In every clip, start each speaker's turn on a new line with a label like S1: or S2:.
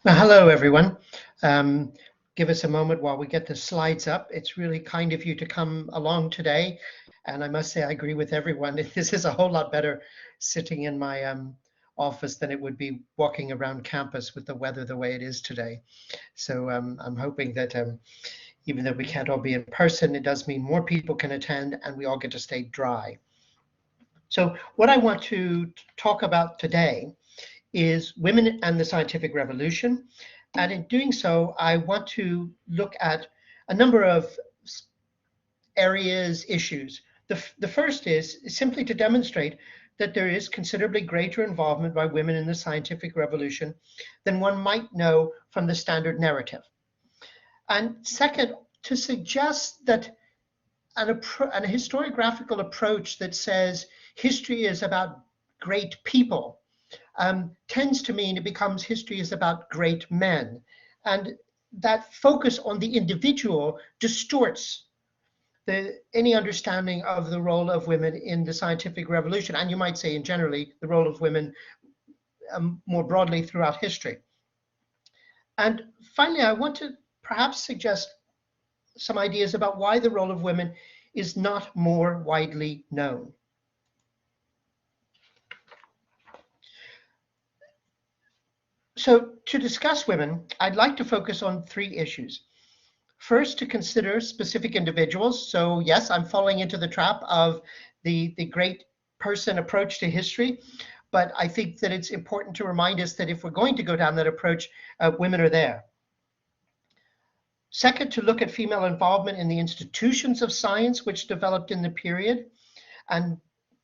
S1: Well, hello, everyone. Um, Give us a moment while we get the slides up. It's really kind of you to come along today. And I must say, I agree with everyone. This is a whole lot better sitting in my office than it would be walking around campus with the weather the way it is today. So I'm hoping that even though we can't all be in person, it does mean more people can attend and we all get to stay dry. So what I want to talk about today is women and the scientific revolution. And in doing so, I want to look at a number of areas, issues. The first is simply to demonstrate that there is considerably greater involvement by women in the scientific revolution than one might know from the standard narrative. And second, to suggest that an historiographical approach that says history is about great people tends to mean it becomes history is about great men. And that focus on the individual distorts any understanding of the role of women in the scientific revolution, and you might say in generally the role of women more broadly throughout history. And finally, I want to perhaps suggest some ideas about why the role of women is not more widely known. So to discuss women, I'd like to focus on three issues. First, to consider specific individuals. So yes, I'm falling into the trap of the great person approach to history, but I think that it's important to remind us that if we're going to go down that approach, women are there. Second, to look at female involvement in the institutions of science which developed in the period, and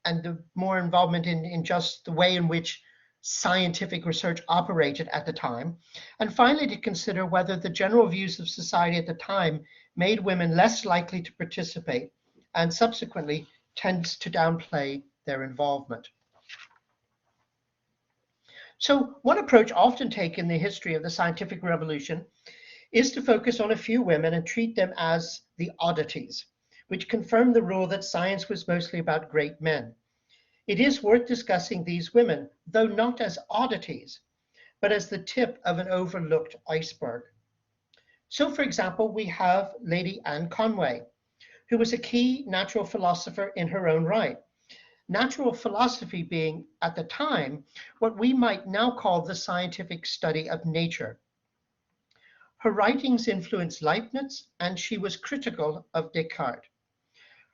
S1: the more involvement in just the way in which scientific research operated at the time. And finally, to consider whether the general views of society at the time made women less likely to participate and subsequently tends to downplay their involvement. So one approach often taken in the history of the scientific revolution is to focus on a few women and treat them as the oddities, which confirm the rule that science was mostly about great men. It is worth discussing these women, though not as oddities, but as the tip of an overlooked iceberg. So, for example, we have Lady Anne Conway, who was a key natural philosopher in her own right. Natural philosophy being, at the time, what we might now call the scientific study of nature. Her writings influenced Leibniz, and she was critical of Descartes.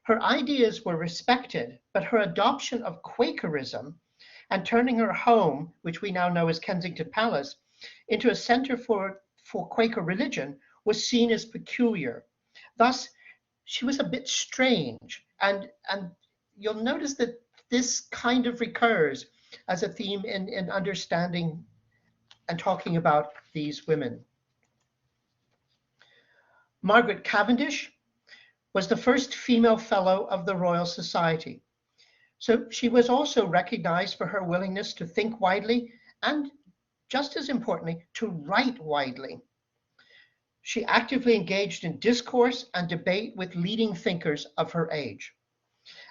S1: Her ideas were respected, but her adoption of Quakerism and turning her home, which we now know as Kensington Palace, into a center for Quaker religion was seen as peculiar. Thus, she was a bit strange. And you'll notice that this kind of recurs as a theme in understanding and talking about these women. Margaret Cavendish was the first female fellow of the Royal Society. So she was also recognized for her willingness to think widely and, just as importantly, to write widely. She actively engaged in discourse and debate with leading thinkers of her age.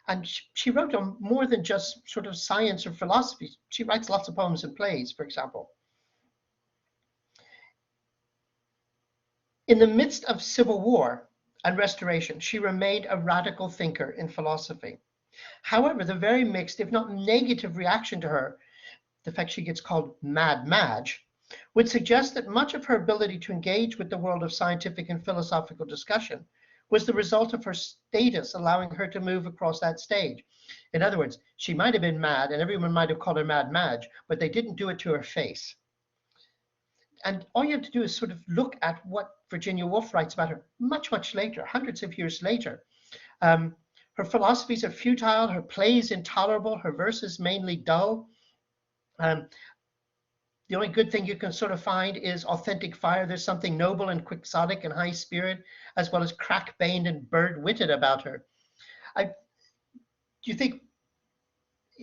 S1: And she wrote on more than just sort of science or philosophy. She writes lots of poems and plays, for example. In the midst of civil war and restoration, she remained a radical thinker in philosophy. However, the very mixed, if not negative reaction to her, the fact she gets called Mad Madge, would suggest that much of her ability to engage with the world of scientific and philosophical discussion was the result of her status allowing her to move across that stage. In other words, she might have been mad and everyone might have called her Mad Madge, but they didn't do it to her face. And all you have to do is sort of look at what Virginia Woolf writes about her much, much later, hundreds of years later. Her philosophies are futile, her plays intolerable, her verses mainly dull. The only good thing you can sort of find is authentic fire. There's something noble and quixotic and high spirit, as well as crack-baned and bird-witted about her. Do you think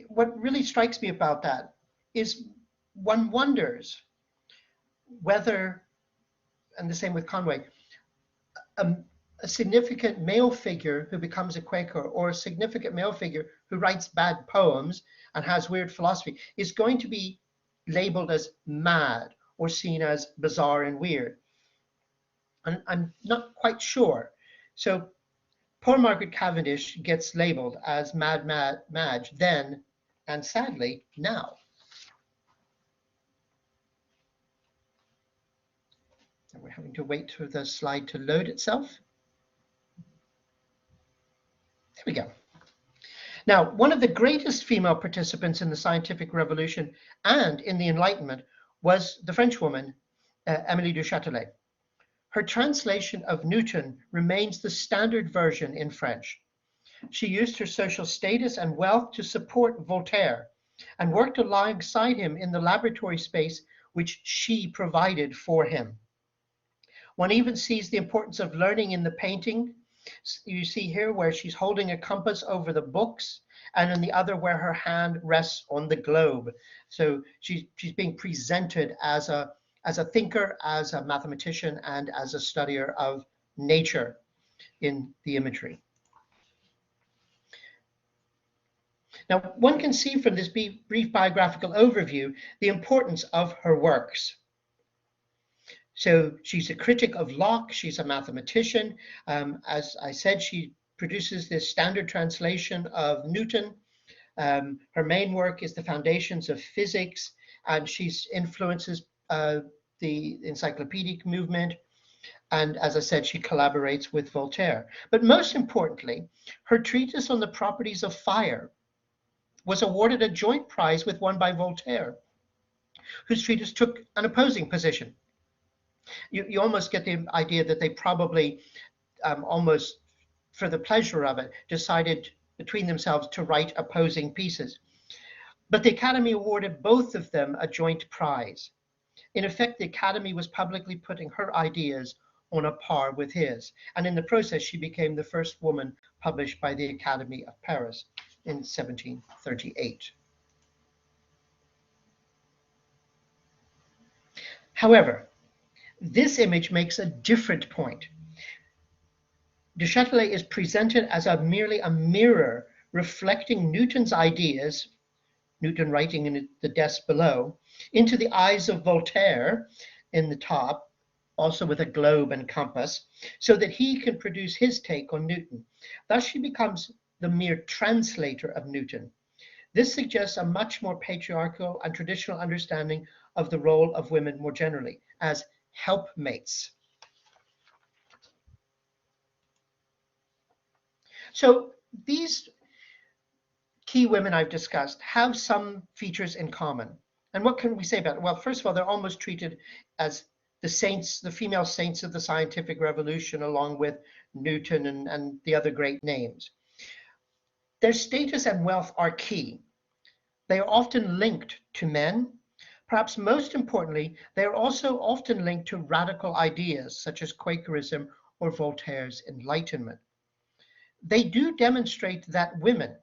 S1: what really strikes me about that is one wonders whether, and the same with Conway, a significant male figure who becomes a Quaker or a significant male figure who writes bad poems and has weird philosophy is going to be labeled as mad or seen as bizarre and weird. And I'm not quite sure. So poor Margaret Cavendish gets labeled as Madge then, and sadly now. And we're having to wait for the slide to load itself. There we go. Now, one of the greatest female participants in the scientific revolution and in the Enlightenment was the French woman, Émilie du Châtelet. Her translation of Newton remains the standard version in French. She used her social status and wealth to support Voltaire and worked alongside him in the laboratory space which she provided for him. One even sees the importance of learning in the painting. You see here where she's holding a compass over the books, and in the other where her hand rests on the globe. So she's being presented as a thinker, as a mathematician, and as a studier of nature in the imagery. Now, one can see from this brief biographical overview the importance of her works. So she's a critic of Locke, she's a mathematician. As I said, she produces this standard translation of Newton. Her main work is the Foundations of Physics, and she influences the encyclopedic movement. And as I said, she collaborates with Voltaire. But most importantly, her treatise on the properties of fire was awarded a joint prize with one by Voltaire, whose treatise took an opposing position. You almost get the idea that they probably, almost for the pleasure of it, decided between themselves to write opposing pieces. But the Academy awarded both of them a joint prize. In effect, the Academy was publicly putting her ideas on a par with his. And in the process, she became the first woman published by the Academy of Paris in 1738. However, this image makes a different point. Du Châtelet is presented as merely a mirror reflecting Newton's ideas, Newton writing in the desk below, into the eyes of Voltaire in the top, also with a globe and compass, so that he can produce his take on Newton. Thus she becomes the mere translator of Newton. This suggests a much more patriarchal and traditional understanding of the role of women more generally, as helpmates. So these key women I've discussed have some features in common. And what can we say about it? Well, first of all, they're almost treated as the saints, the female saints of the scientific revolution, along with Newton and the other great names. Their status and wealth are key. They are often linked to men. Perhaps most importantly, they are also often linked to radical ideas such as Quakerism or Voltaire's Enlightenment. They do demonstrate that women,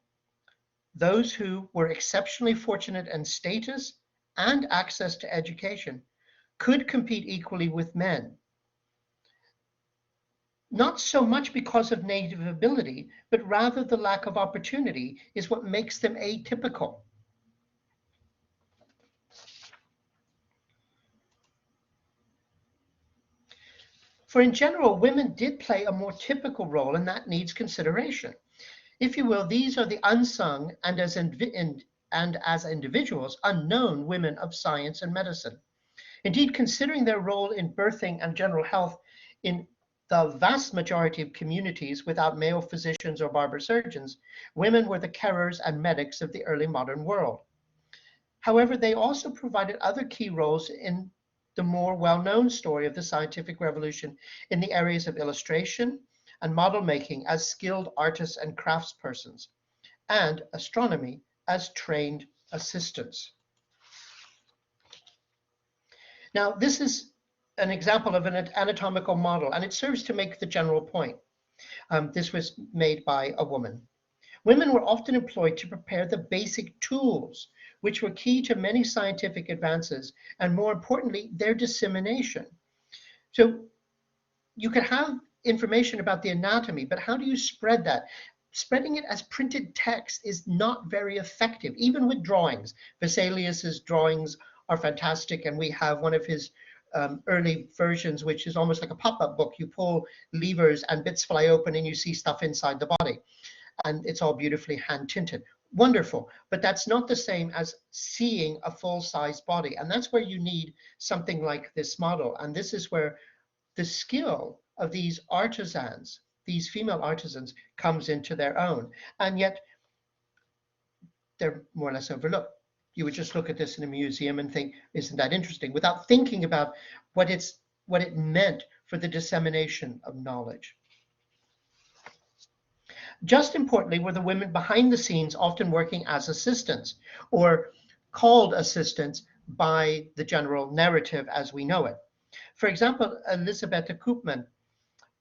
S1: those who were exceptionally fortunate in status and access to education, could compete equally with men. Not so much because of native ability, but rather the lack of opportunity is what makes them atypical. For in general, women did play a more typical role, and that needs consideration. If you will, these are the unsung and as individuals, unknown women of science and medicine. Indeed, considering their role in birthing and general health in the vast majority of communities without male physicians or barber surgeons, women were the carers and medics of the early modern world. However, they also provided other key roles in the more well-known story of the scientific revolution in the areas of illustration and model making as skilled artists and craftspersons, and astronomy as trained assistants. Now, this is an example of an anatomical model, and it serves to make the general point. This was made by a woman. Women were often employed to prepare the basic tools, which were key to many scientific advances, and more importantly, their dissemination. So you could have information about the anatomy, but how do you spread that? Spreading it as printed text is not very effective, even with drawings. Vesalius's drawings are fantastic. And we have one of his early versions, which is almost like a pop-up book. You pull levers and bits fly open and you see stuff inside the body. And it's all beautifully hand tinted. Wonderful. But that's not the same as seeing a full-size body. And that's where you need something like this model. And this is where the skill of these artisans, these female artisans, comes into their own. And yet they're more or less overlooked. You would just look at this in a museum and think, isn't that interesting? Without thinking about what it meant for the dissemination of knowledge. Just importantly were the women behind the scenes, often working as assistants or called assistants by the general narrative as we know it. For example, Elisabetta Koopman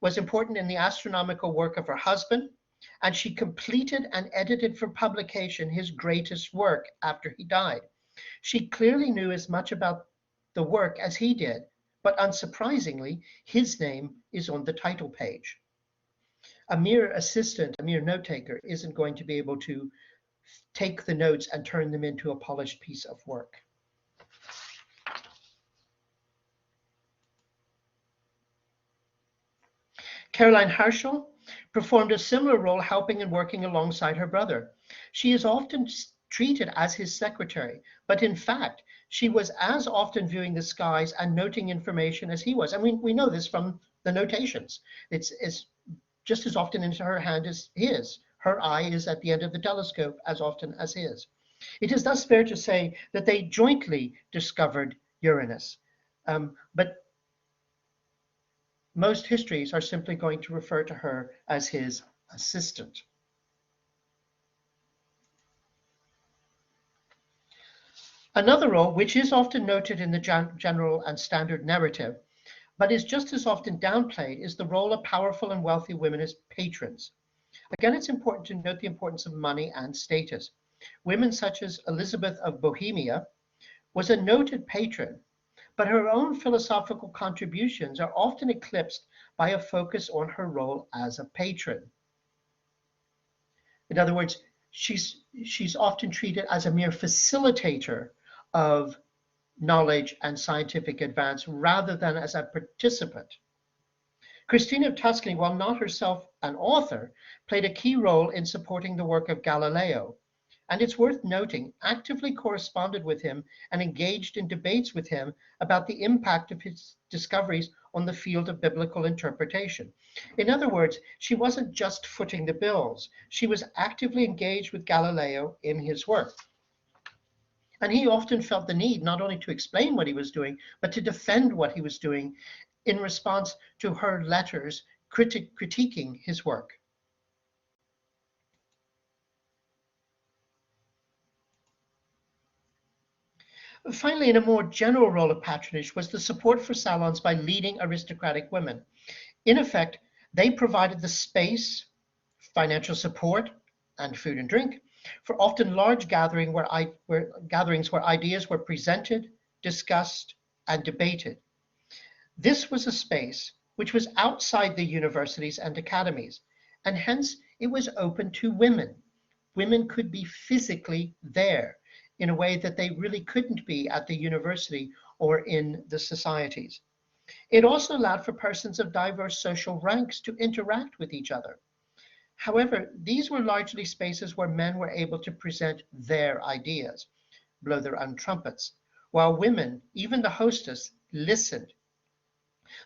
S1: was important in the astronomical work of her husband, and she completed and edited for publication his greatest work after he died. She clearly knew as much about the work as he did, but unsurprisingly, his name is on the title page. A mere assistant, a mere note taker, isn't going to be able to take the notes and turn them into a polished piece of work. Caroline Herschel performed a similar role, helping and working alongside her brother. She is often treated as his secretary, but in fact, she was as often viewing the skies and noting information as he was. And we know this from the notations. It's just as often into her hand as his. Her eye is at the end of the telescope as often as his. It is thus fair to say that they jointly discovered Uranus. But most histories are simply going to refer to her as his assistant. Another role, which is often noted in the general and standard narrative, but is just as often downplayed, is the role of powerful and wealthy women as patrons. Again, it's important to note the importance of money and status. Women such as Elizabeth of Bohemia was a noted patron, but her own philosophical contributions are often eclipsed by a focus on her role as a patron. In other words, she's often treated as a mere facilitator of knowledge and scientific advance rather than as a participant. Christina of Tuscany, while not herself an author, played a key role in supporting the work of Galileo, and it's worth noting, actively corresponded with him and engaged in debates with him about the impact of his discoveries on the field of biblical interpretation. In other words, she wasn't just footing the bills, she was actively engaged with Galileo in his work. And he often felt the need not only to explain what he was doing, but to defend what he was doing in response to her letters critiquing his work. Finally, in a more general role of patronage was the support for salons by leading aristocratic women. In effect, they provided the space, financial support, and food and drink for often large gatherings where ideas were presented, discussed, and debated. This was a space which was outside the universities and academies, and hence it was open to women. Women could be physically there in a way that they really couldn't be at the university or in the societies. It also allowed for persons of diverse social ranks to interact with each other. However, these were largely spaces where men were able to present their ideas, blow their own trumpets, while women, even the hostess, listened.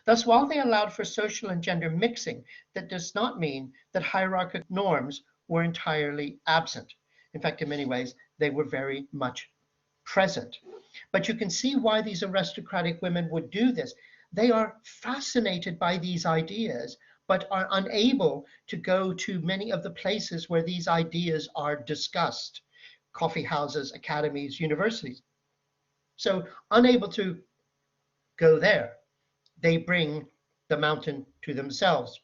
S1: Thus, while they allowed for social and gender mixing, that does not mean that hierarchical norms were entirely absent. In fact, in many ways, they were very much present. But you can see why these aristocratic women would do this. They are fascinated by these ideas, but are unable to go to many of the places where these ideas are discussed, coffee houses, academies, universities. So unable to go there, they bring the mountain to themselves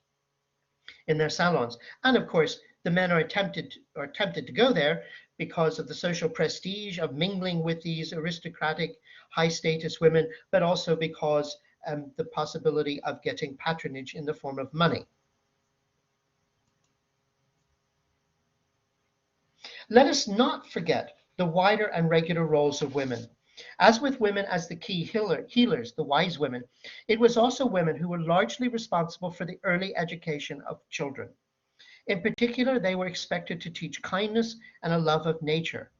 S1: in their salons. And of course, the men are tempted to go there because of the social prestige of mingling with these aristocratic, high status women, but also because the possibility of getting patronage in the form of money. Let us not forget the wider and regular roles of women. As with women as the key healers, the wise women, it was also women who were largely responsible for the early education of children. In particular, they were expected to teach kindness and a love of nature.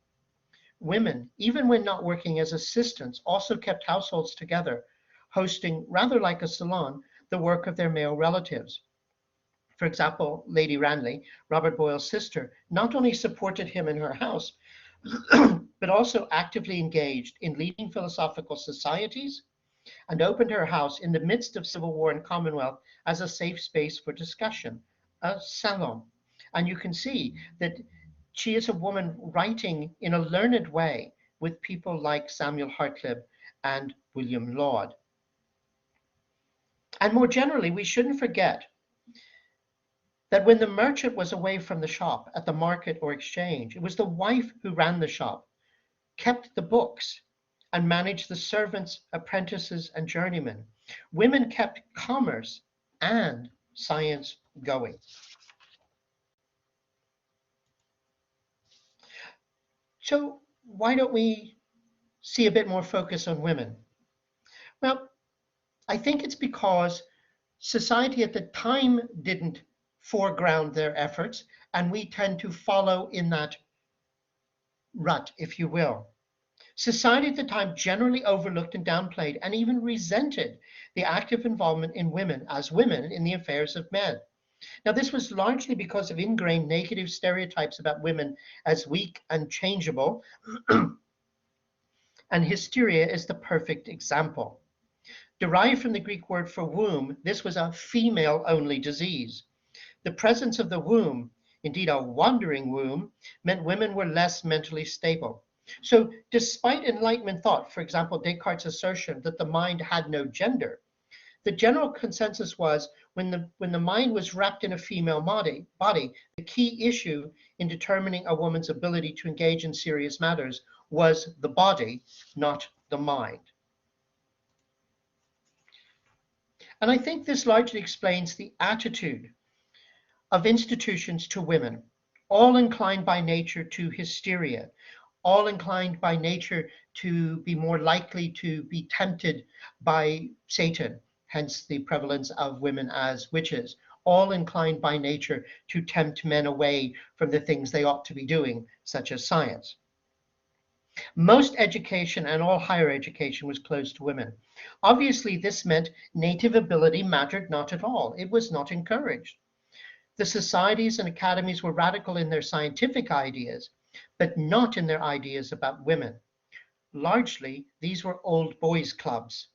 S1: Women, even when not working as assistants, also kept households together, hosting, rather like a salon, the work of their male relatives. For example, Lady Ranelagh, Robert Boyle's sister, not only supported him in her house, but also actively engaged in leading philosophical societies and opened her house in the midst of civil war and Commonwealth as a safe space for discussion, a salon. And you can see that she is a woman writing in a learned way with people like Samuel Hartlib and William Laud. And more generally, we shouldn't forget that when the merchant was away from the shop at the market or exchange, it was the wife who ran the shop, kept the books, and managed the servants, apprentices, and journeymen. Women kept commerce and science going. So why don't we see a bit more focus on women? Well, I think it's because society at the time didn't foreground their efforts, and we tend to follow in that rut, if you will. Society at the time generally overlooked and downplayed and even resented the active involvement in women as women in the affairs of men. Now, this was largely because of ingrained negative stereotypes about women as weak and changeable, and hysteria is the perfect example. Derived from the Greek word for womb, this was a female-only disease. The presence of the womb, indeed a wandering womb, meant women were less mentally stable. So despite Enlightenment thought, for example, Descartes' assertion that the mind had no gender, the general consensus was when the mind was wrapped in a female body, the key issue in determining a woman's ability to engage in serious matters was the body, not the mind. And I think this largely explains the attitude of institutions to women, all inclined by nature to hysteria, all inclined by nature to be more likely to be tempted by Satan, hence the prevalence of women as witches, all inclined by nature to tempt men away from the things they ought to be doing, such as science. Most education and all higher education was closed to women. Obviously, this meant native ability mattered not at all. It was not encouraged. The societies and academies were radical in their scientific ideas, but not in their ideas about women. Largely, these were old boys' clubs.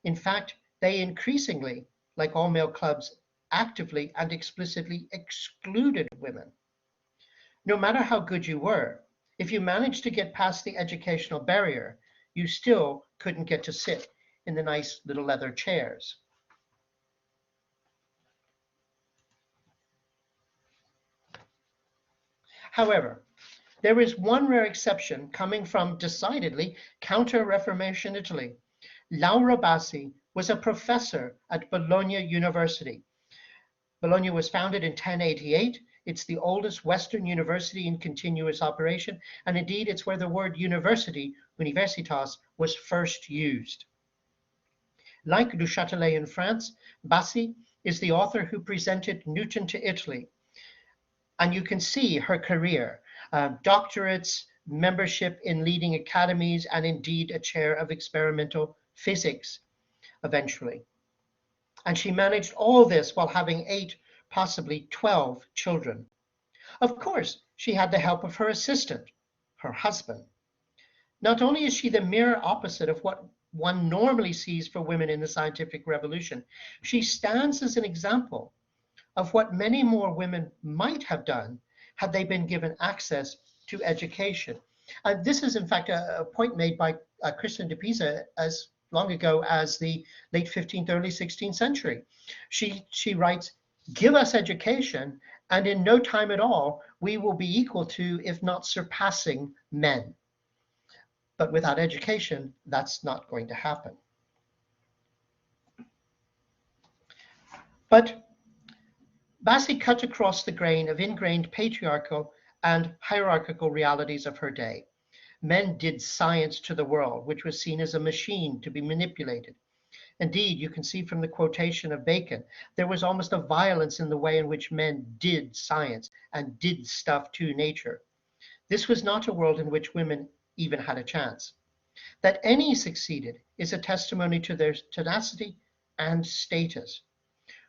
S1: In fact, they increasingly, like all male clubs, actively and explicitly excluded women. No matter how good you were, if you managed to get past the educational barrier, you still couldn't get to sit in the nice little leather chairs. However, there is one rare exception coming from decidedly counter-Reformation Italy. Laura Bassi was a professor at Bologna University. Bologna was founded in 1088. It's the oldest Western university in continuous operation, and indeed it's where the word university, universitas, was first used. Like du Châtelet in France, Bassi is the author who presented Newton to Italy. And you can see her career, doctorates, membership in leading academies, and indeed a chair of experimental physics eventually. And she managed all this while having 8, possibly 12 children. Of course, she had the help of her assistant, her husband. Not only is she the mirror opposite of what one normally sees for women in the scientific revolution, she stands as an example of what many more women might have done had they been given access to education. This is, in fact, a point made by Christian de Pisa as long ago as the late 15th, early 16th century. She writes, "Give us education, and in no time at all, we will be equal to, if not surpassing, men." But without education, that's not going to happen. But Bassi cut across the grain of ingrained patriarchal and hierarchical realities of her day. men did science to the world, which was seen as a machine to be manipulated. Indeed, you can see from the quotation of Bacon, there was almost a violence in the way in which men did science and did stuff to nature. This was not a world in which women even had a chance. That any succeeded is a testimony to their tenacity and status.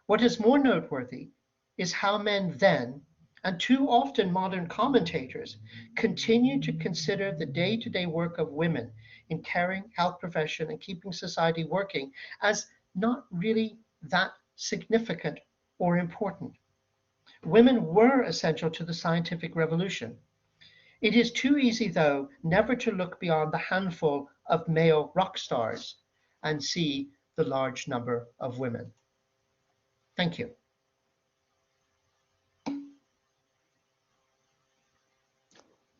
S1: What is more noteworthy is how men then, and too often modern commentators, continue to consider the day-to-day work of women in caring, health profession, and keeping society working as not really that significant or important. Women were essential to the scientific revolution. It is too easy, though, never to look beyond the handful of male rock stars and see the large number of women. Thank you.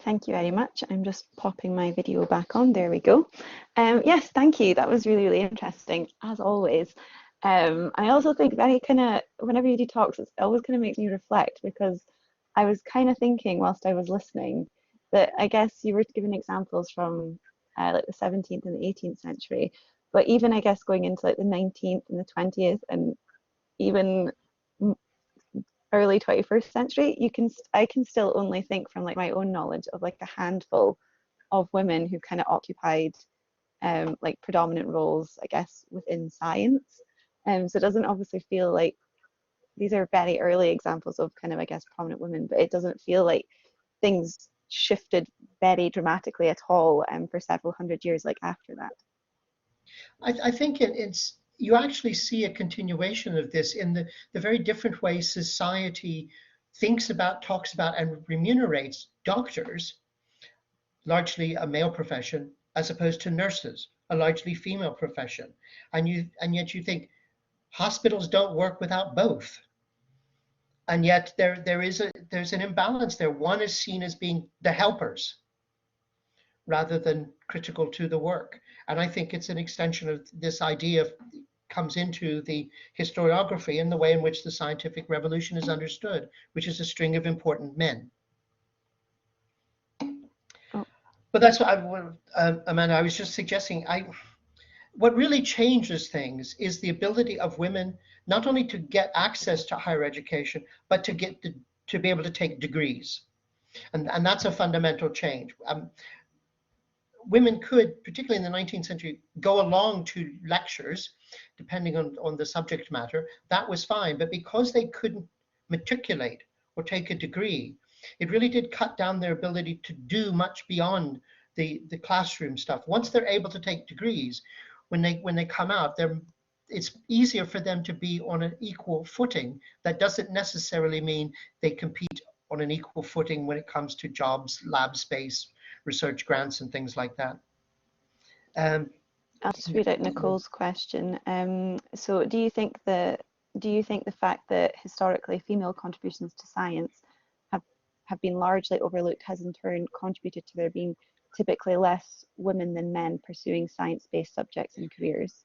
S2: Thank you very much. I'm just popping my video back on. There we go. Yes, thank you. That was really, really interesting, as always. I also think very kind of, whenever you do talks, it always kind of makes me reflect, because I was kind of thinking whilst I was listening that I guess you were giving examples from like the 17th and the 18th century, but even I guess going into like the 19th and the 20th and even early 21st century, I can still only think from like my own knowledge of like a handful of women who kind of occupied like predominant roles, I guess, within science. So it doesn't obviously feel like these are very early examples of kind of, I guess, prominent women, but it doesn't feel like things shifted very dramatically at all for several hundred years like after that.
S1: I think it's you actually see a continuation of this in the very different ways society thinks about, talks about, and remunerates doctors, largely a male profession, as opposed to nurses, a largely female profession. And yet you think hospitals don't work without both. And yet there's an imbalance there. One is seen as being the helpers rather than critical to the work. And I think it's an extension of this idea of comes into the historiography and the way in which the scientific revolution is understood, which is a string of important men.
S2: Oh.
S1: But that's what Amanda, I was just suggesting, what really changes things is the ability of women not only to get access to higher education, but to be able to take degrees. And that's a fundamental change. Women could, particularly in the 19th century, go along to lectures, depending on the subject matter. That was fine. But because they couldn't matriculate or take a degree, it really did cut down their ability to do much beyond the classroom stuff. Once they're able to take degrees, when they come out, it's easier for them to be on an equal footing. That doesn't necessarily mean they compete on an equal footing when it comes to jobs, lab space, research grants, and things like that.
S2: I'll just read out Nicole's question. So do you think the fact that historically female contributions to science have been largely overlooked has in turn contributed to there being typically less women than men pursuing science-based subjects and careers?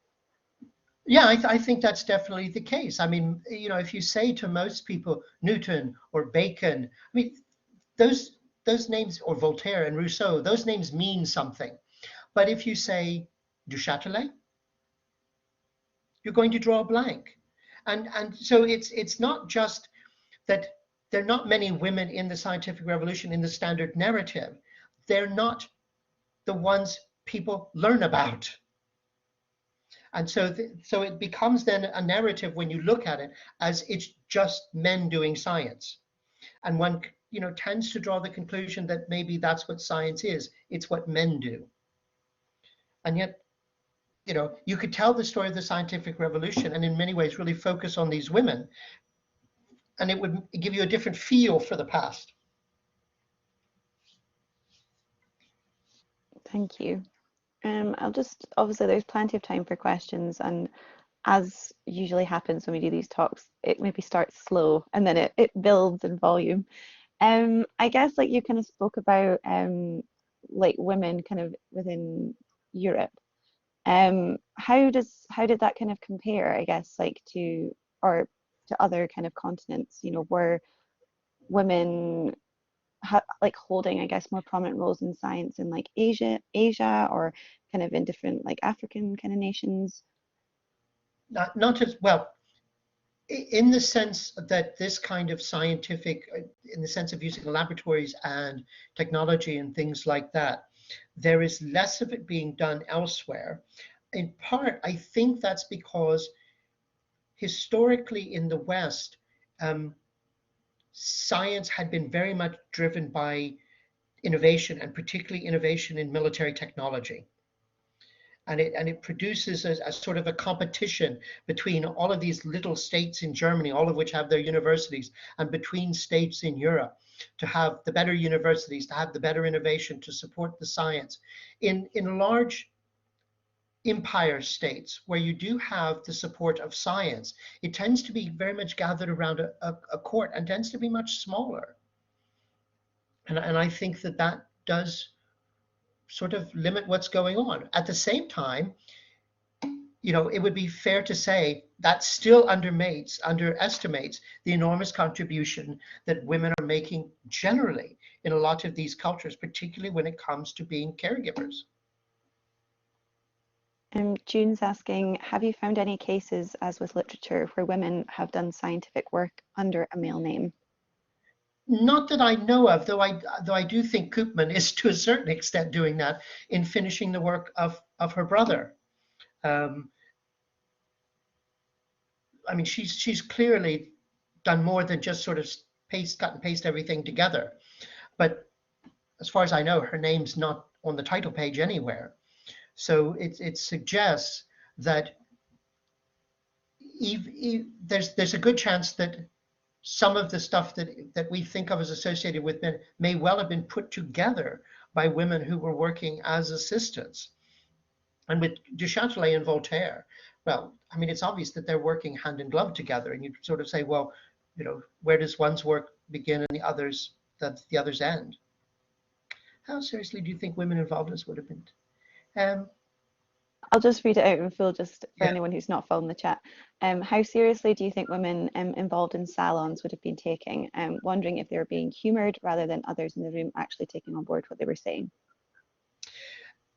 S1: Yeah, I think that's definitely the case. I mean, you know, if you say to most people Newton or Bacon, I mean, those names, or Voltaire and Rousseau, those names mean something. But if you say du Châtelet, you're going to draw a blank. And so it's not just that there are not many women in the scientific revolution in the standard narrative. They're not the ones people learn about. And so it becomes then a narrative when you look at it as it's just men doing science. And one, you know, tends to draw the conclusion that maybe that's what science is. It's what men do. And yet, you know, you could tell the story of the scientific revolution and in many ways really focus on these women, and it would give you a different feel for the past.
S2: Thank you. I'll just, obviously there's plenty of time for questions, and as usually happens when we do these talks, it maybe starts slow and then it builds in volume. I guess like you kind of spoke about like women kind of within Europe. How did that kind of compare, I guess, like to other kind of continents? You know, were women like holding, I guess, more prominent roles in science in like Asia, or kind of in different like African kind of nations?
S1: Not just, well, in the sense that this kind of scientific, in the sense of using laboratories and technology and things like that, there is less of it being done elsewhere. In part, I think that's because historically in the West, um, science had been very much driven by innovation, and particularly innovation in military technology. And it produces a sort of a competition between all of these little states in Germany, all of which have their universities, and between states in Europe, to have the better universities, to have the better innovation, to support the science. In large empire states where you do have the support of science, it tends to be very much gathered around a court, and tends to be much smaller. And I think that that does sort of limit what's going on. At the same time, it would be fair to say that still underestimates the enormous contribution that women are making generally in a lot of these cultures, particularly when it comes to being caregivers.
S2: June's asking, have you found any cases, as with literature, where women have done scientific work under a male name?
S1: Not that I know of, though I do think Koopman is to a certain extent doing that in finishing the work of her brother. Um, I mean, she's clearly done more than just sort of cut and paste everything together. But as far as I know, her name's not on the title page anywhere. So it suggests that there's a good chance that some of the stuff that we think of as associated with men may well have been put together by women who were working as assistants. And with Du Châtelet and Voltaire, well, I mean, it's obvious that they're working hand in glove together. And you sort of say, well, where does one's work begin and the other's end? How seriously do you think women involved in this would have been?
S2: I'll just read it out in full, just for
S1: Yeah.
S2: anyone who's not following the chat. How seriously do you think women involved in salons would have been taking? Wondering if they were being humoured rather than others in the room actually taking on board what they were saying.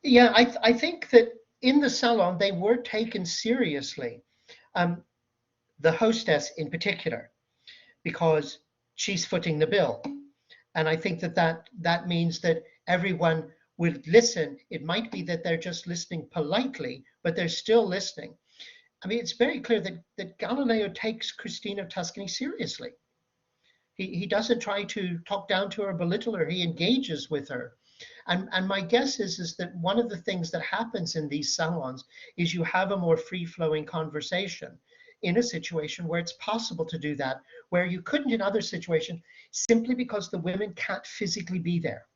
S1: Yeah, I think that in the salon they were taken seriously. The hostess in particular, because she's footing the bill. And I think that means that everyone would listen. It might be that they're just listening politely, but they're still listening. I mean, it's very clear that Galileo takes Christine of Tuscany seriously. He doesn't try to talk down to her, belittle her. He engages with her. And my guess is that one of the things that happens in these salons is you have a more free-flowing conversation in a situation where it's possible to do that, where you couldn't in other situations, simply because the women can't physically be there.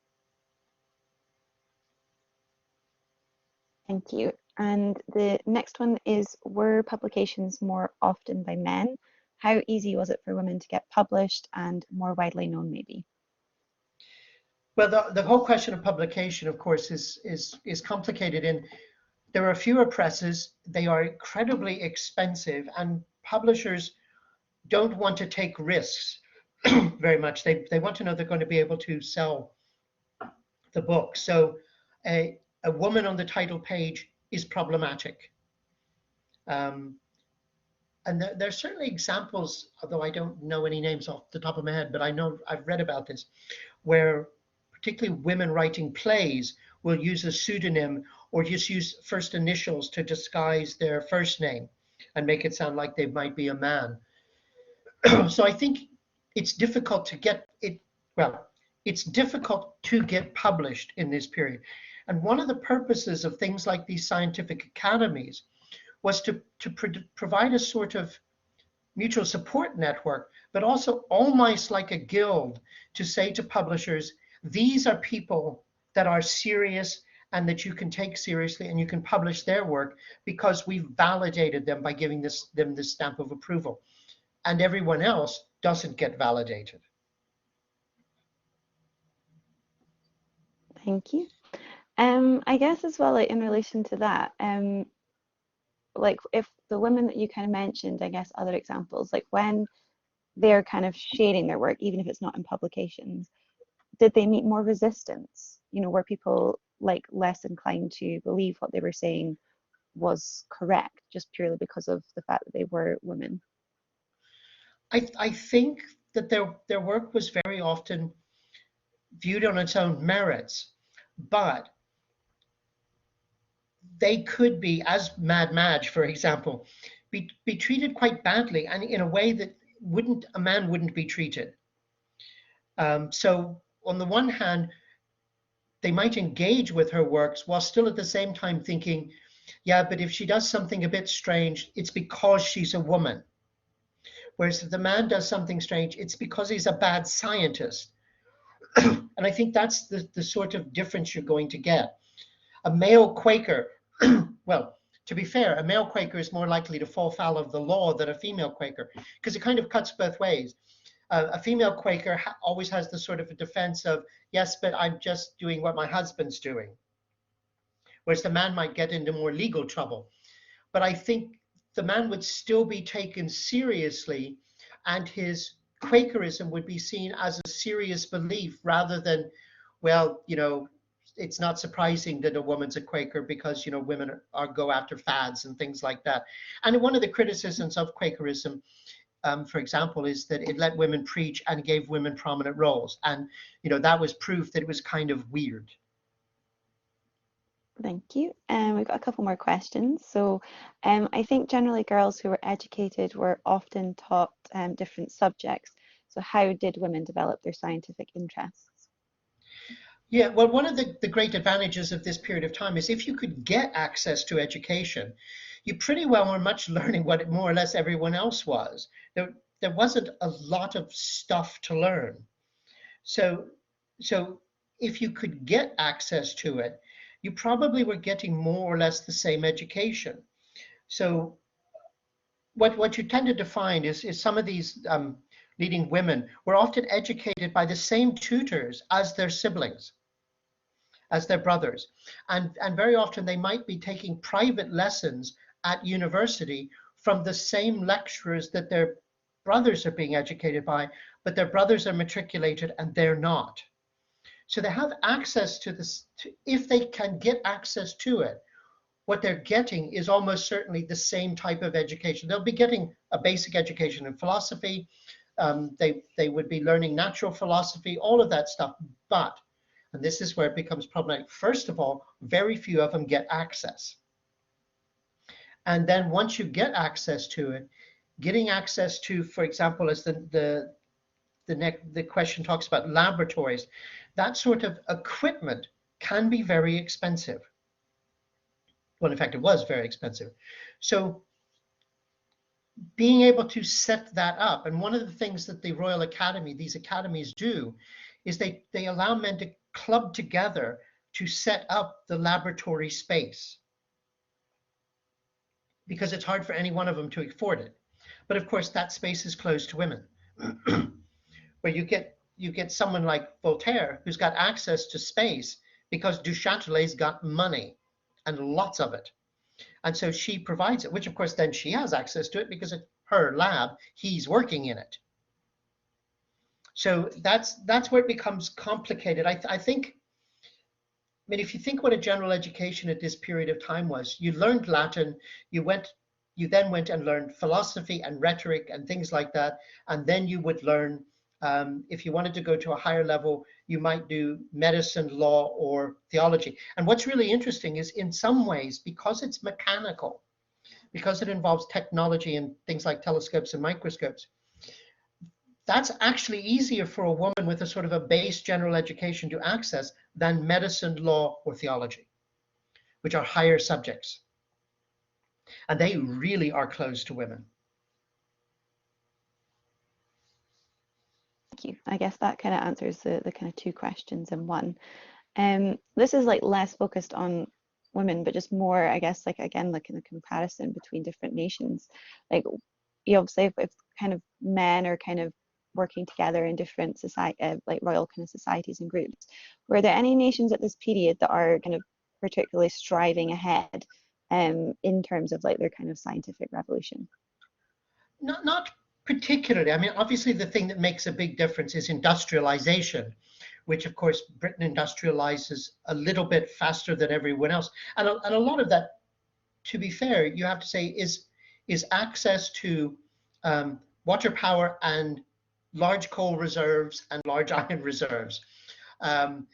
S2: Thank you. And the next one is, were publications more often by men? How easy was it for women to get published and more widely known, maybe?
S1: Well, the whole question of publication, of course, is complicated. And there are fewer presses. They are incredibly expensive, and publishers don't want to take risks very much. They want to know they're going to be able to sell the book. So a woman on the title page is problematic. And there are certainly examples, although I don't know any names off the top of my head, but I know I've read about this, where particularly women writing plays will use a pseudonym or just use first initials to disguise their first name and make it sound like they might be a man. So I think it's difficult to get it, well, it's difficult to get published in this period. And one of the purposes of things like these scientific academies was to provide a sort of mutual support network, but also almost like a guild, to say to publishers, these are people that are serious and that you can take seriously, and you can publish their work because we've validated them by giving them this stamp of approval. And everyone else doesn't get validated.
S2: Thank you. I guess as well, like in relation to that, like if the women that you kind of mentioned, I guess other examples, like when they're kind of sharing their work, even if it's not in publications, did they meet more resistance? You know, were people like less inclined to believe what they were saying was correct just purely because of the fact that they were women?
S1: I think that their work was very often viewed on its own merits, but they could be, as Mad Madge, for example, be treated quite badly and in a way that wouldn't a man wouldn't be treated. So on the one hand, they might engage with her works while still at the same time thinking, yeah, but if she does something a bit strange, it's because she's a woman. Whereas if the man does something strange, it's because he's a bad scientist. And I think that's the sort of difference you're going to get. A male Quaker, well, to be fair, a male Quaker is more likely to fall foul of the law than a female Quaker, because it kind of cuts both ways. A female Quaker always has the sort of a defense of, yes, but I'm just doing what my husband's doing. Whereas the man might get into more legal trouble. But I think the man would still be taken seriously, and his Quakerism would be seen as a serious belief rather than, well, it's not surprising that a woman's a Quaker because, women go after fads and things like that. And one of the criticisms of Quakerism, for example, is that it let women preach and gave women prominent roles. And, that was proof that it was kind of weird.
S2: Thank you. We've got a couple more questions. So I think generally girls who were educated were often taught different subjects. So how did women develop their scientific interests?
S1: Yeah, well, one of the great advantages of this period of time is if you could get access to education, you pretty well were much learning what more or less everyone else was. There wasn't a lot of stuff to learn. So if you could get access to it, you probably were getting more or less the same education. So what you tended to find is some of these leading women were often educated by the same tutors as their siblings, as their brothers. And very often they might be taking private lessons at university from the same lecturers that their brothers are being educated by, but their brothers are matriculated and they're not. So they have access to this, if they can get access to it, what they're getting is almost certainly the same type of education. They'll be getting a basic education in philosophy. They would be learning natural philosophy, all of that stuff. But, and this is where it becomes problematic, first of all, very few of them get access. And then once you get access to it, getting access to, for example, as the question talks about laboratories, that sort of equipment can be very expensive. Well, in fact, it was very expensive. So being able to set that up, and one of the things that the Royal Academy, these academies do, is they allow men to club together to set up the laboratory space, because it's hard for any one of them to afford it. But of course, that space is closed to women. Where you get someone like Voltaire who's got access to space because du Châtelet's got money and lots of it. And so she provides it, which of course then she has access to it because it's her lab, he's working in it. So that's where it becomes complicated. I think, I mean, if you think what a general education at this period of time was, you learned Latin, you then went and learned philosophy and rhetoric and things like that, and then you would learn, if you wanted to go to a higher level, you might do medicine, law, or theology. And what's really interesting is in some ways, because it's mechanical, because it involves technology and things like telescopes and microscopes, that's actually easier for a woman with a sort of a base general education to access than medicine, law, or theology, which are higher subjects. And they really are closed to women.
S2: Thank you. I guess that kind of answers the kind of two questions in one. This is like less focused on women, but just more, I guess, like again, like in a comparison between different nations. Like you obviously, if kind of men are kind of working together in different society, like royal kind of societies and groups, were there any nations at this period that are kind of particularly striving ahead in terms of like their kind of scientific revolution?
S1: Not particularly. I mean, obviously the thing that makes a big difference is industrialization, which of course Britain industrializes a little bit faster than everyone else. And a lot of that, to be fair, you have to say is access to water power and large coal reserves and large iron reserves um,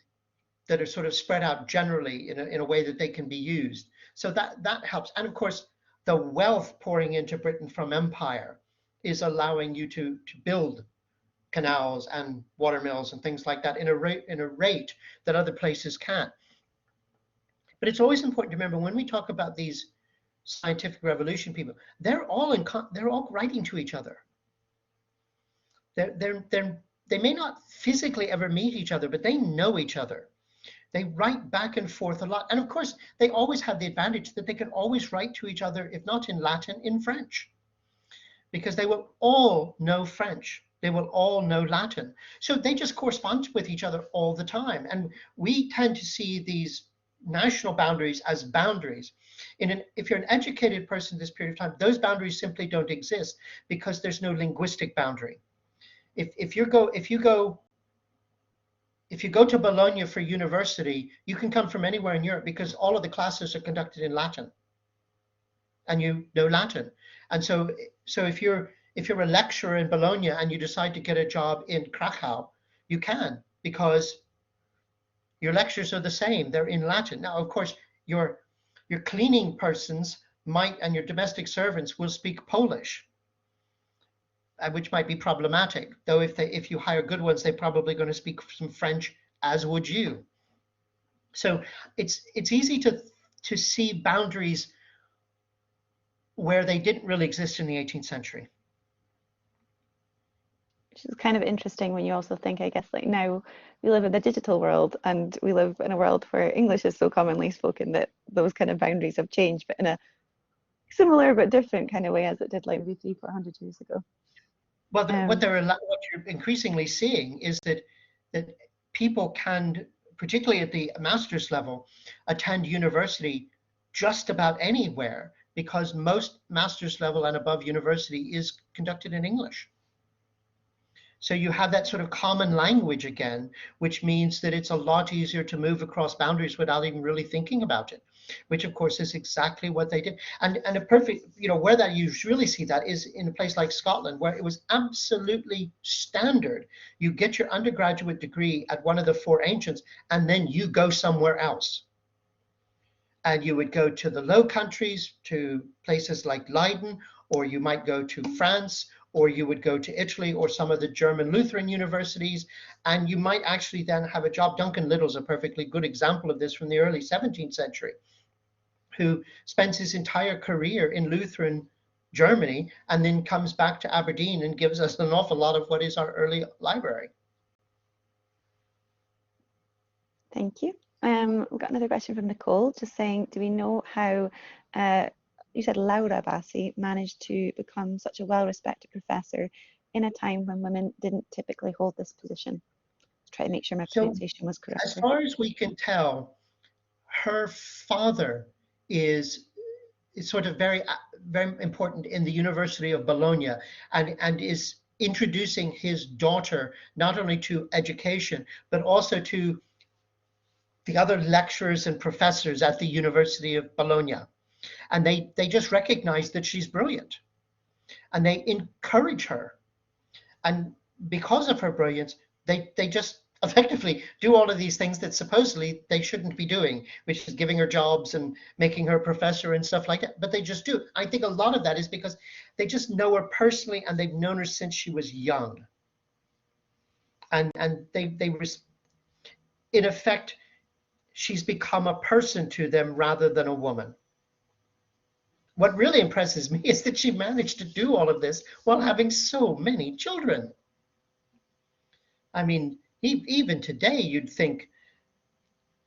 S1: that are sort of spread out generally in a way that they can be used. So that helps. And of course, the wealth pouring into Britain from empire is allowing you to build canals and water mills and things like that in a rate that other places can't. But it's always important to remember when we talk about these scientific revolution people, they're all writing to each other. They may not physically ever meet each other, but they know each other. They write back and forth a lot. And of course, they always have the advantage that they can always write to each other, if not in Latin, in French, because they will all know French. They will all know Latin. So they just correspond with each other all the time. And we tend to see these national boundaries as boundaries. If you're an educated person this period of time, those boundaries simply don't exist because there's no linguistic boundary. If you go to Bologna for university, you can come from anywhere in Europe because all of the classes are conducted in Latin, and you know Latin. And so if you're a lecturer in Bologna and you decide to get a job in Krakow, you can, because your lectures are the same. They're in Latin. Now, of course, your cleaning persons might, and your domestic servants will speak Polish, which might be problematic. Though if you hire good ones, they're probably going to speak some French, as would you. So it's easy to see boundaries where they didn't really exist in the 18th century.
S2: Which is kind of interesting when you also think, I guess, like now we live in the digital world and we live in a world where English is so commonly spoken that those kind of boundaries have changed, but in a similar but different kind of way as it did like maybe 300-400 years ago.
S1: Well, what you're increasingly seeing is that people can, particularly at the master's level, attend university just about anywhere, because most master's level and above university is conducted in English. So you have that sort of common language again, which means that it's a lot easier to move across boundaries without even really thinking about it, which of course is exactly what they did. And a perfect, where that you really see that is in a place like Scotland, where it was absolutely standard. You get your undergraduate degree at one of the four ancients, and then you go somewhere else. And you would go to the Low Countries, to places like Leiden, or you might go to France, or you would go to Italy or some of the German Lutheran universities, and you might actually then have a job. Duncan Little's a perfectly good example of this from the early 17th century, who spends his entire career in Lutheran Germany and then comes back to Aberdeen and gives us an awful lot of what is our early library.
S2: Thank you. We've got another question from Nicole, just saying, do we know how you said Laura Bassi managed to become such a well-respected professor in a time when women didn't typically hold this position? Try to make sure my pronunciation was correct.
S1: As far as we can tell, her father is sort of very important in the University of Bologna, and is introducing his daughter not only to education, but also to the other lecturers and professors at the University of Bologna. And they just recognize that she's brilliant, and they encourage her. And because of her brilliance, they just effectively do all of these things that supposedly they shouldn't be doing, which is giving her jobs and making her a professor and stuff like that. But they just do. I think a lot of that is because they just know her personally, and they've known her since she was young. And they in effect, she's become a person to them rather than a woman. What really impresses me is that she managed to do all of this while having so many children. I mean, even today, you'd think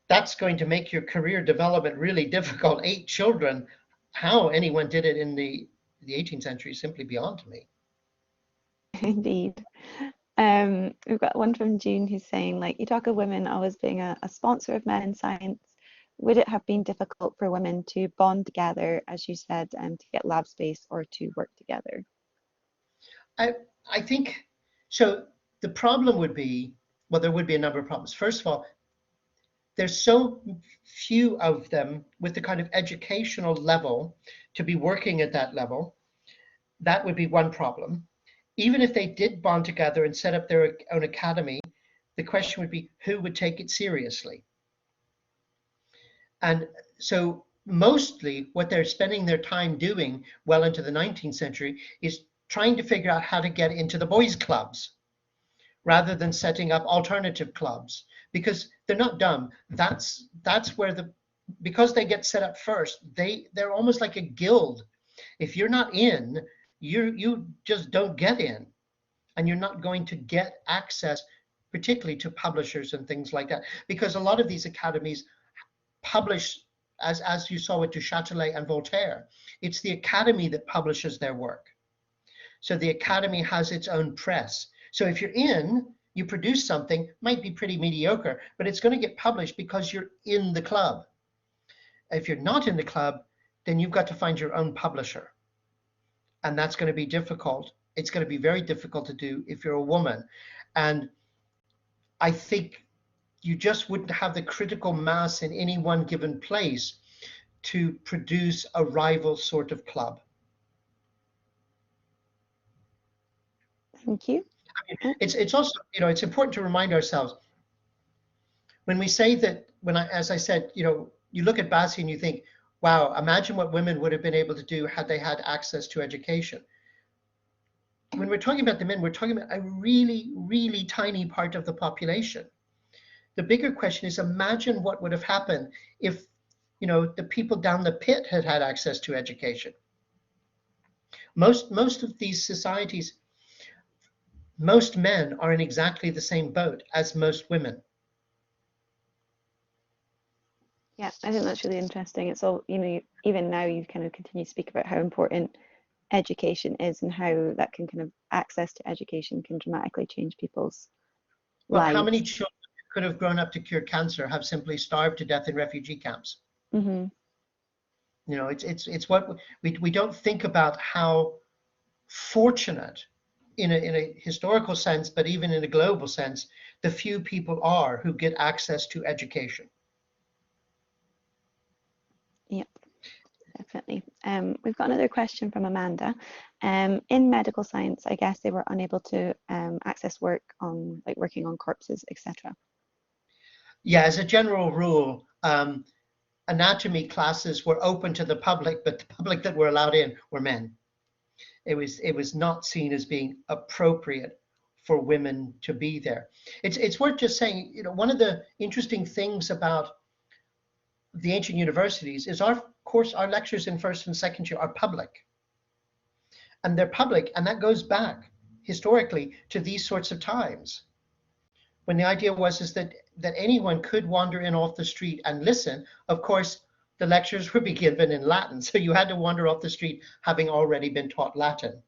S1: that's going to make your career development really difficult. 8 children, how anyone did it in the 18th century is simply beyond me.
S2: Indeed. We've got one from June who's saying, like, you talk of women always being a sponsor of men in science. Would it have been difficult for women to bond together, as you said, and to get lab space or to work together?
S1: I think so. The problem would be Well, there would be a number of problems. First of all, there's so few of them with the kind of educational level to be working at that level. That would be one problem. Even if they did bond together and set up their own academy, the question would be who would take it seriously? And so mostly what they're spending their time doing well into the 19th century is trying to figure out how to get into the boys' clubs rather than setting up alternative clubs, because they're not dumb. That's where because they get set up first, they're almost like a guild. If you're not in, you just don't get in, and you're not going to get access, particularly to publishers and things like that, because a lot of these academies publish, as you saw with Du Châtelet and Voltaire, it's the academy that publishes their work. So the academy has its own press. So if you're in, you produce something, might be pretty mediocre, but it's going to get published because you're in the club. If you're not in the club, then you've got to find your own publisher. And that's going to be difficult. It's going to be very difficult to do if you're a woman. And I think you just wouldn't have the critical mass in any one given place to produce a rival sort of club.
S2: Thank you.
S1: It's also, it's important to remind ourselves when we say that, as I said, you look at Bassi and you think, wow, imagine what women would have been able to do had they had access to education. When we're talking about the men, we're talking about a really, really tiny part of the population. The bigger question is, imagine what would have happened if, the people down the pit had had access to education. Most of these societies, most men are in exactly the same boat as most women.
S2: Yeah, I think that's really interesting. It's all, even now you kind of continue to speak about how important education is and how that can kind of access to education can dramatically change people's lives.
S1: How many children could have grown up to cure cancer have simply starved to death in refugee camps?
S2: Mm-hmm.
S1: It's what we don't think about, how fortunate in a historical sense, but even in a global sense, the few people are who get access to education.
S2: Yep, definitely. We've got another question from Amanda. In medical science, I guess they were unable to access work on, like, working on corpses, etc.
S1: Yeah, as a general rule, anatomy classes were open to the public, but the public that were allowed in were men. It was not seen as being appropriate for women to be there. It's worth just saying, one of the interesting things about the ancient universities is our lectures in first and second year are public. And they're public, and that goes back historically to these sorts of times, when the idea is that anyone could wander in off the street and listen. Of course, the lectures would be given in Latin, so you had to wander off the street having already been taught Latin.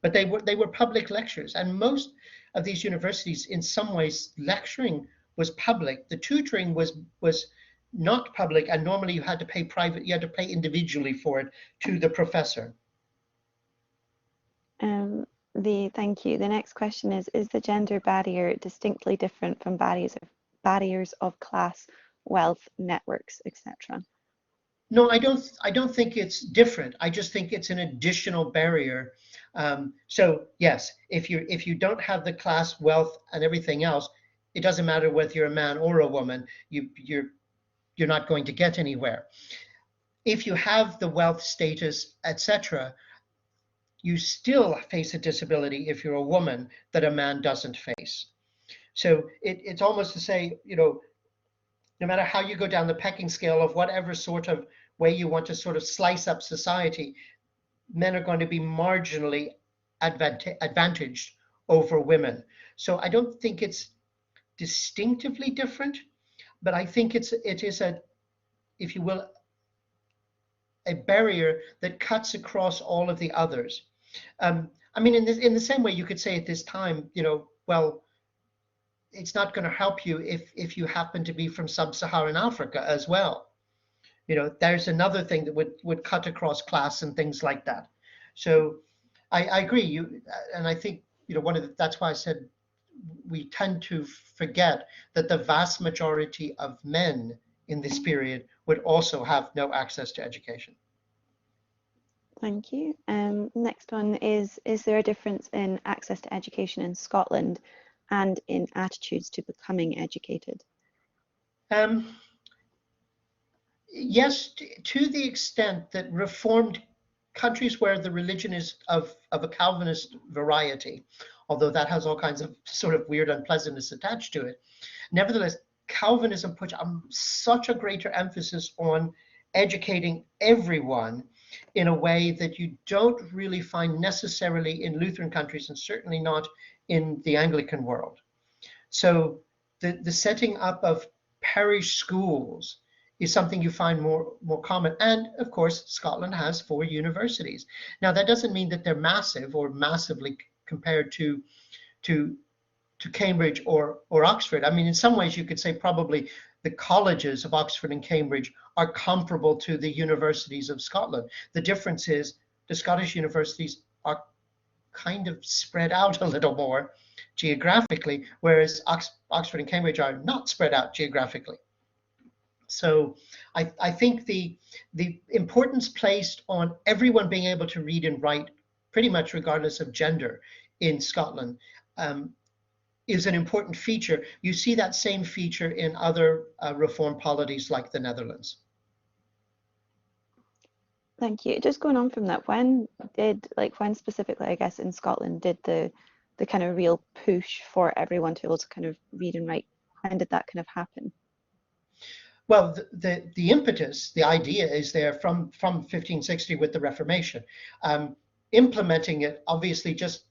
S1: But they were public lectures, and most of these universities, in some ways, lecturing was public. The tutoring was not public, and normally you had to pay you had to pay individually for it to the professor.
S2: Thank you. The next question is the gender barrier distinctly different from barriers of class, wealth, networks, etc.?
S1: No, I don't think it's different. I just think it's an additional barrier. So yes, if you don't have the class, wealth, and everything else, it doesn't matter whether you're a man or a woman. You're not going to get anywhere. If you have the wealth, status, etc., you still face a disability if you're a woman that a man doesn't face. So it's almost to say, no matter how you go down the pecking scale of whatever sort of way you want to sort of slice up society, men are going to be marginally advantaged over women. So I don't think it's distinctively different, but I think it is a, if you will, a barrier that cuts across all of the others. I mean, in the same way, you could say at this time, well, it's not going to help you if you happen to be from sub-Saharan Africa as well. There's another thing that would cut across class and things like that. So I agree. And I think, that's why I said we tend to forget that the vast majority of men in this period would also have no access to education.
S2: Thank you. Next one is there a difference in access to education in Scotland and in attitudes to becoming educated?
S1: Um, yes, to the extent that Reformed countries where the religion is of a Calvinist variety, although that has all kinds of sort of weird unpleasantness attached to it, nevertheless, Calvinism puts such a greater emphasis on educating everyone in a way that you don't really find necessarily in Lutheran countries and certainly not in the Anglican world. So the setting up of parish schools is something you find more common. And of course, Scotland has 4 universities. Now, that doesn't mean that they're massive or massively compared to Cambridge or Oxford. I mean, in some ways, you could say probably the colleges of Oxford and Cambridge are comparable to the universities of Scotland. The difference is the Scottish universities are kind of spread out a little more geographically, whereas Oxford and Cambridge are not spread out geographically. So I think the importance placed on everyone being able to read and write, pretty much regardless of gender, in Scotland is an important feature. You see that same feature in other reform polities like the Netherlands.
S2: Thank you. Just going on from that, when specifically, I guess, in Scotland, did the kind of real push for everyone to be able to kind of read and write, when did that kind of happen?
S1: Well, the impetus, the idea is there from 1560 with the Reformation. Implementing it obviously just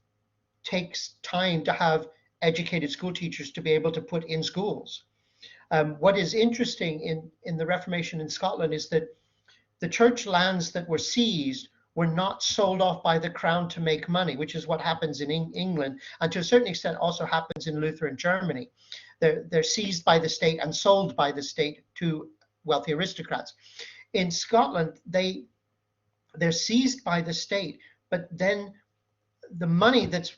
S1: takes time to have educated school teachers to be able to put in schools. What is interesting in the Reformation in Scotland is that the church lands that were seized were not sold off by the crown to make money, which is what happens in England, and to a certain extent also happens in Lutheran Germany. They're seized by the state and sold by the state to wealthy aristocrats. In Scotland, they're seized by the state, but then the money that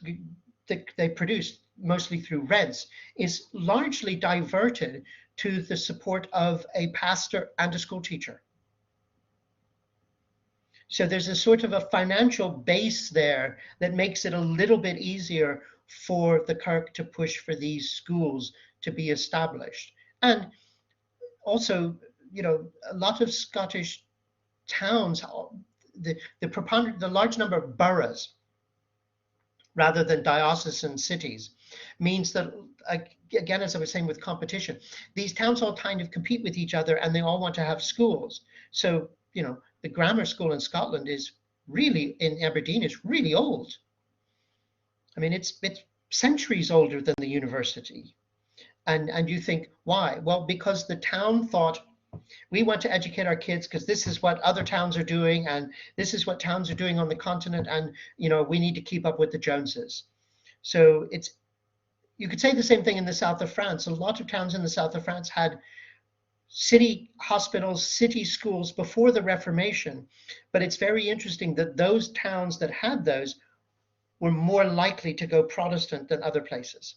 S1: they produce, mostly through rents, is largely diverted to the support of a pastor and a school teacher. So there's a sort of a financial base there that makes it a little bit easier for the Kirk to push for these schools to be established. And also, a lot of Scottish towns, the large number of boroughs rather than diocesan cities means that, again, as I was saying with competition, these towns all kind of compete with each other and they all want to have schools. So, the grammar school in Scotland is really, in Aberdeen, is really old. I mean, it's centuries older than the university. And you think, why? Well, because the town thought, we want to educate our kids because this is what other towns are doing, and this is what towns are doing on the continent, and we need to keep up with the Joneses. So you could say the same thing in the south of France. A lot of towns in the south of France had city hospitals, city schools before the Reformation, but it's very interesting that those towns that had those were more likely to go Protestant than other places.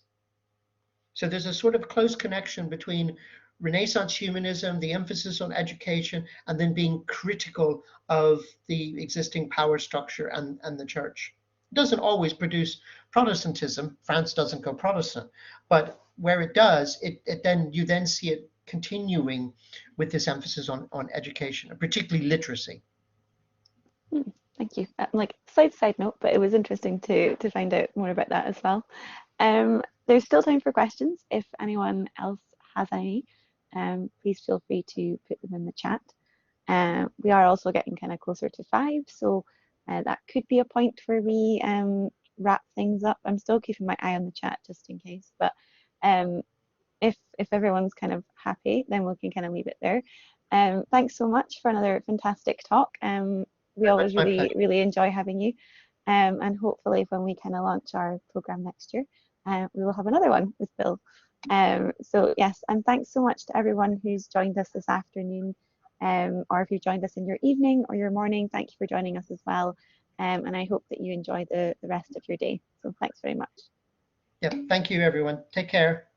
S1: So there's a sort of close connection between Renaissance humanism, the emphasis on education, and then being critical of the existing power structure and the church. It doesn't always produce Protestantism. France doesn't go Protestant, but where it does, you then see it continuing with this emphasis on education, particularly literacy.
S2: Thank you. Like side note, but it was interesting to find out more about that as well. There's still time for questions. If anyone else has any, please feel free to put them in the chat. We are also getting kind of closer to 5, so that could be a point where we wrap things up. I'm still keeping my eye on the chat just in case, but if everyone's kind of happy, then we can kind of leave it there. Thanks so much for another fantastic talk. We always really enjoy having you, and hopefully when we kind of launch our program next year, we will have another one with Bill. So yes, and thanks so much to everyone who's joined us this afternoon, or if you've joined us in your evening or your morning, thank you for joining us as well. And I hope that you enjoy the rest of your day. So thanks very much.
S1: Yeah, thank you, everyone. Take care.